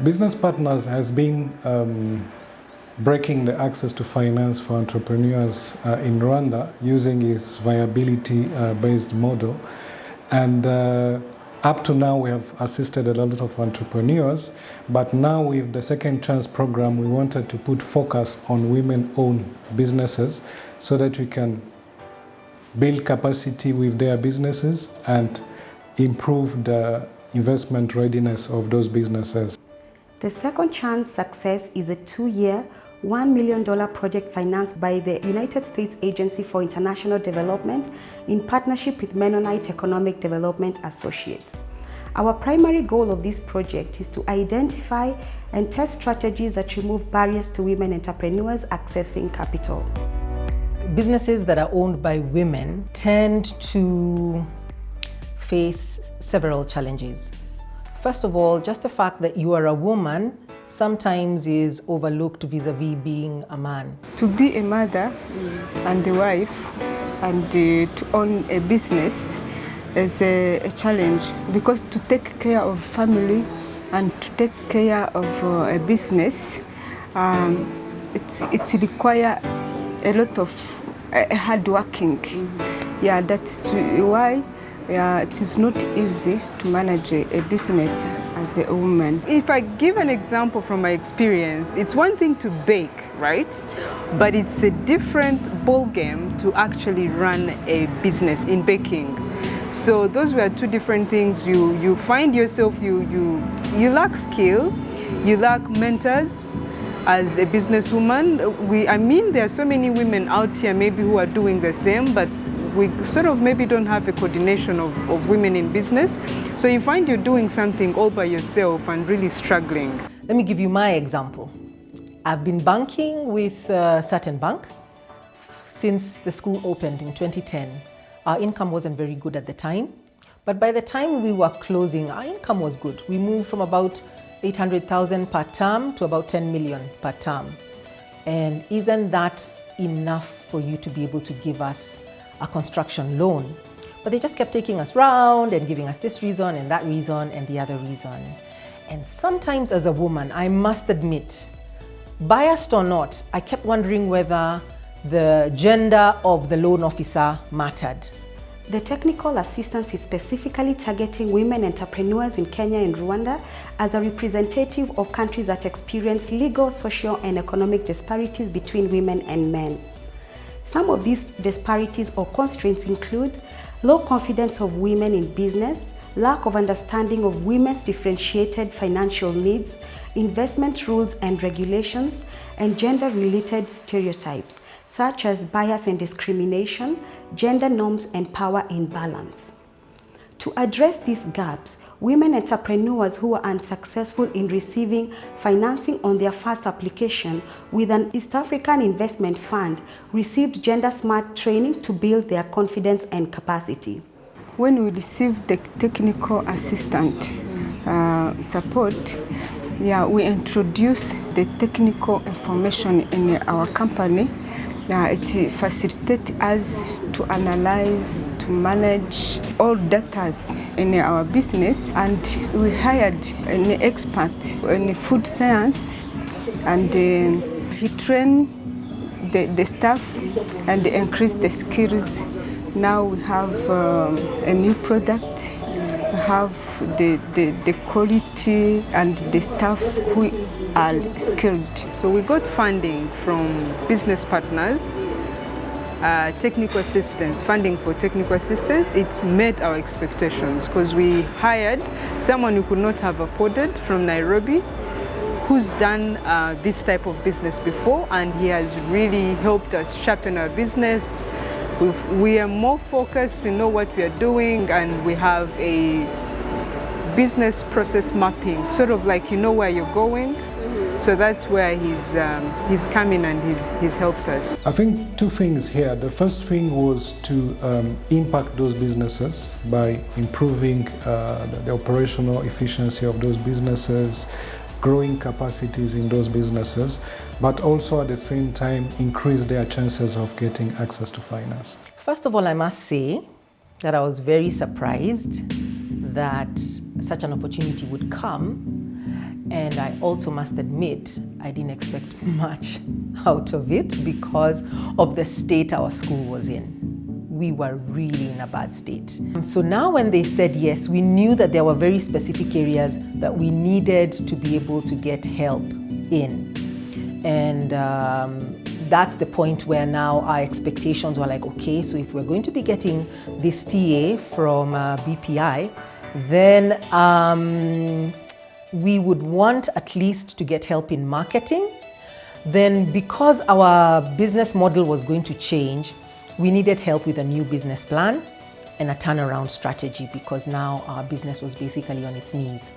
Business Partners has been breaking the access to finance for entrepreneurs in Rwanda using its viability-based model. And up to now, we have assisted a lot of entrepreneurs, but now with the Second Chance program, we wanted to put focus on women-owned businesses so that we can build capacity with their businesses and improve the investment readiness of those businesses. The Second Chance Success is a 2-year, $1 million project financed by the United States Agency for International Development in partnership with Mennonite Economic Development Associates. Our primary goal of this project is to identify and test strategies that remove barriers to women entrepreneurs accessing capital. Businesses that are owned by women tend to face several challenges. First of all, just the fact that you are a woman sometimes is overlooked vis-a-vis being a man. To be a mother and a wife and to own a business is a challenge, because to take care of family and to take care of a business, it requires a lot of hard working. Yeah, that's why it is not easy to manage a business as a woman. If I give an example from my experience, it's one thing to bake, right? But it's a different ball game to actually run a business in baking. So those were two different things. You find yourself, you lack skill, you lack mentors as a businesswoman. I mean, there are so many women out here maybe who are doing the same, but we sort of maybe don't have a coordination of women in business. So you find you're doing something all by yourself and really struggling. Let me give you my example. I've been banking with a certain bank since the school opened in 2010. Our income wasn't very good at the time, but by the time we were closing, our income was good. We moved from about 800,000 per term to about 10 million per term. And isn't that enough for you to be able to give us a construction loan? But they just kept taking us round and giving us this reason and that reason and the other reason. And sometimes as a woman, I must admit, biased or not, I kept wondering whether the gender of the loan officer mattered. The technical assistance is specifically targeting women entrepreneurs in Kenya and Rwanda as a representative of countries that experience legal, social, and economic disparities between women and men. Some of these disparities or constraints include low confidence of women in business, lack of understanding of women's differentiated financial needs, investment rules and regulations, and gender-related stereotypes, such as bias and discrimination, gender norms, and power imbalance. To address these gaps, women entrepreneurs who are unsuccessful in receiving financing on their first application with an East African investment fund received gender-smart training to build their confidence and capacity. When we received the technical assistant support, we introduced the technical information in our company. It facilitates us to analyze, to manage all data in our business, and we hired an expert in food science, and he trained the staff and increased the skills. Now we have a new product, we have the quality and the staff who are skilled. So we got funding from Business Partners, technical assistance, funding for technical assistance. It met our expectations because we hired someone who could not have afforded from Nairobi, who's done this type of business before, and he has really helped us sharpen our business. We are more focused, we know what we are doing, and we have a business process mapping, sort of like you know where you're going. So that's where he's come in and he's helped us. I think two things here. The first thing was to impact those businesses by improving the operational efficiency of those businesses, growing capacities in those businesses, but also at the same time increase their chances of getting access to finance. First of all, I must say that I was very surprised that such an opportunity would come. And I also must admit, I didn't expect much out of it because of the state our school was in. We were really in a bad state. So now when they said yes, we knew that there were very specific areas that we needed to be able to get help in. And that's the point where now our expectations were like, okay, so if we're going to be getting this TA from BPI, then we would want at least to get help in marketing. Then because our business model was going to change, we needed help with a new business plan and a turnaround strategy because now our business was basically on its knees.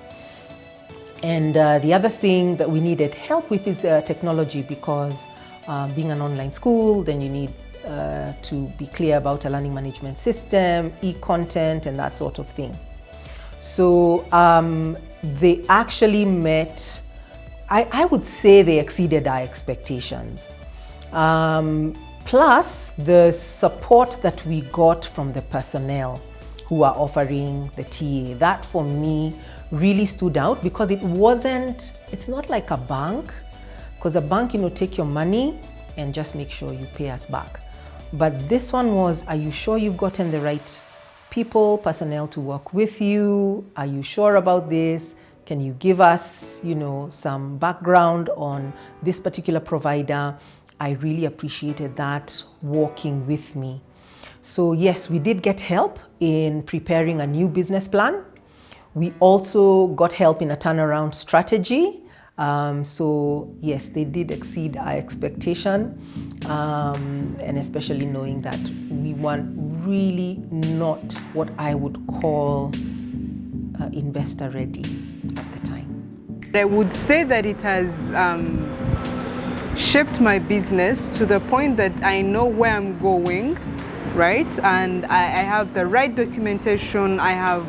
And the other thing that we needed help with is technology because being an online school, then you need to be clear about a learning management system, e-content, and that sort of thing. So they actually met, I would say they exceeded our expectations. Plus the support that we got from the personnel who are offering the TA, that for me really stood out because it's not like a bank, because a bank, take your money and just make sure you pay us back. But this one was, are you sure you've gotten the right people, personnel to work with you? Are you sure about this? Can you give us, some background on this particular provider? I really appreciated that working with me. So yes, we did get help in preparing a new business plan. We also got help in a turnaround strategy. So yes, they did exceed our expectation, and especially knowing that we weren't really not what I would call investor ready at the time. I would say that it has shaped my business to the point that I know where I'm going, right? And I have the right documentation, I have,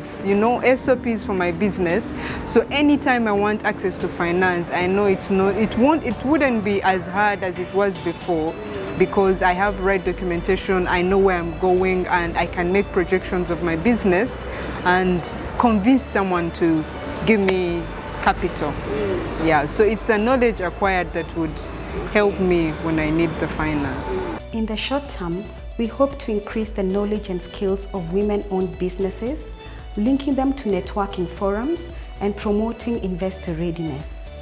SOPs for my business. So anytime I want access to finance, I know it wouldn't be as hard as it was before because I have right documentation, I know where I'm going, and I can make projections of my business and convince someone to give me capital. Yeah, so it's the knowledge acquired that would help me when I need the finance. In the short term, we hope to increase the knowledge and skills of women-owned businesses, linking them to networking forums and promoting investor readiness.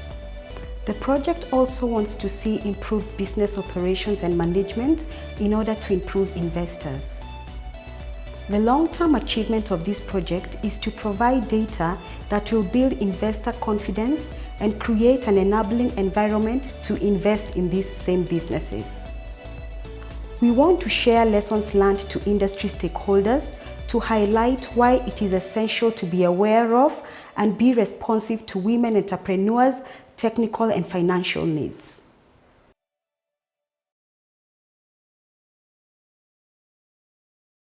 The project also wants to see improved business operations and management in order to improve investors. The long-term achievement of this project is to provide data that will build investor confidence and create an enabling environment to invest in these same businesses. We want to share lessons learned to industry stakeholders to highlight why it is essential to be aware of and be responsive to women entrepreneurs' technical and financial needs.